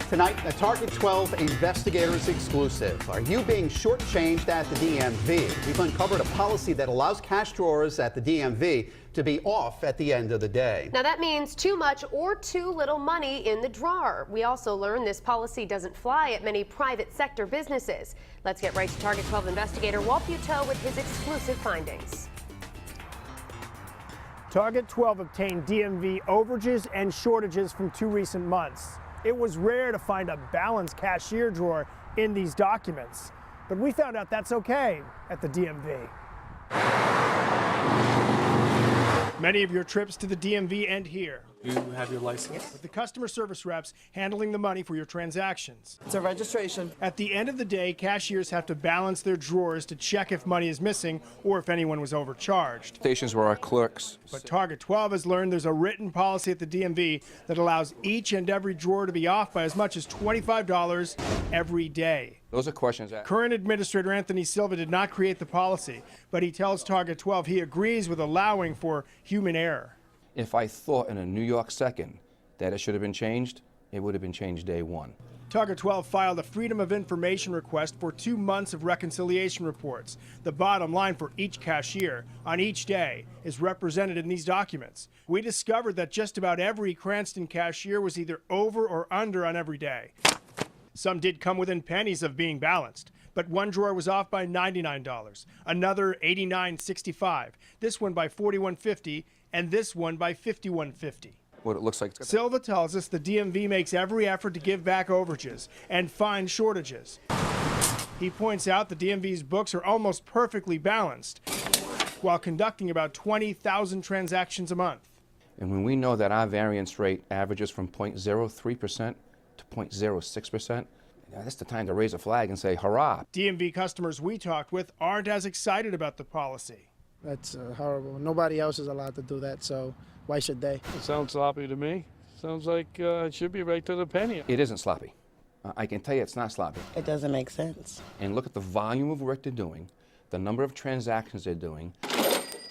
Tonight, a Target 12 investigators exclusive. Are you being shortchanged at the DMV? We've uncovered a policy that allows cash drawers at the DMV to be off at the end of the day. Now that means too much or too little money in the drawer. We also learned this policy doesn't fly at many private sector businesses. Let's get right to Target 12 investigator Walt Buteau with his exclusive findings. Target 12 obtained DMV overages and shortages from 2 recent months. It was rare to find a balanced cashier drawer in these documents, but we found out that's okay at the DMV. Many of your trips to the DMV end here. You have your license? With the customer service reps handling the money for your transactions. It's a registration. At the end of the day, cashiers have to balance their drawers to check if money is missing or if anyone was overcharged. Stations where our clerks. But Target 12 has learned there's a written policy at the DMV that allows each and every drawer to be off by as much as $25 every day. Those are questions that Current Administrator Anthony Silva did not create the policy, but he tells Target 12 he agrees with allowing for human error. if I thought in a New York second that it should have been changed, it would have been changed day one. Target 12 filed a Freedom of Information request for 2 months of reconciliation reports. The bottom line for each cashier on each day is represented in these documents. We discovered that just about every Cranston cashier was either over or under on every day. Some did come within pennies of being balanced, but one drawer was off by $99, another $89.65, this one by $41.50, and this one by $51.50. What it looks like. Silva tells us the DMV makes every effort to give back overages and find shortages. He points out the DMV's books are almost perfectly balanced while conducting about 20,000 transactions a month. And when we know that our variance rate averages from 0.03% to 0.06%, that's the time to raise a flag and say, hurrah. DMV customers we talked with aren't as excited about the policy. That's horrible. Nobody else is allowed to do that, so why should they? It sounds sloppy to me. Sounds like it should be right to the penny. It isn't sloppy. I can tell you it's not sloppy. It doesn't make sense. And look at the volume of work they're doing, the number of transactions they're doing.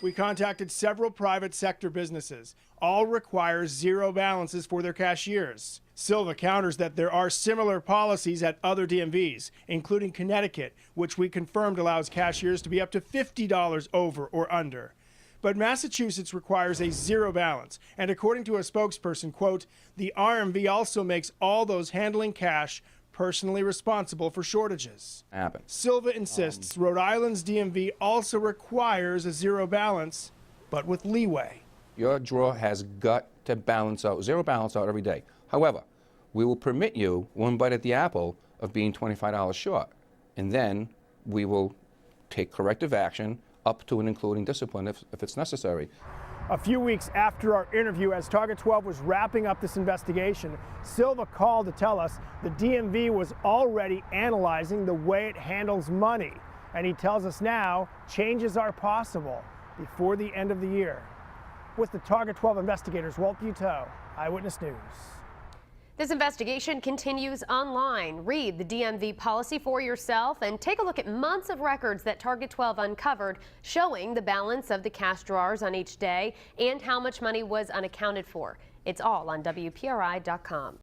We contacted several private sector businesses. All require zero balances for their cashiers. Silva counters that there are similar policies at other DMVs, including Connecticut, which we confirmed allows cashiers to be up to $50 over or under. But Massachusetts requires a zero balance, and according to a spokesperson, quote, the RMV also makes all those handling cash personally responsible for shortages. Silva insists Rhode Island's DMV also requires a zero balance, but with leeway. Your drawer has got to balance out, zero balance out every day. However, we will permit you one bite at the apple of being $25 short, and then we will take corrective action up to and including discipline if it's necessary. A few weeks after our interview, as Target 12 was wrapping up this investigation, Silva called to tell us the DMV was already analyzing the way it handles money. And he tells us now changes are possible before the end of the year. With the Target 12 investigators, Walt Buteau, Eyewitness News. This investigation continues online. Read the DMV policy for yourself and take a look at months of records that Target 12 uncovered showing the balance of the cash drawers on each day and how much money was unaccounted for. It's all on WPRI.com.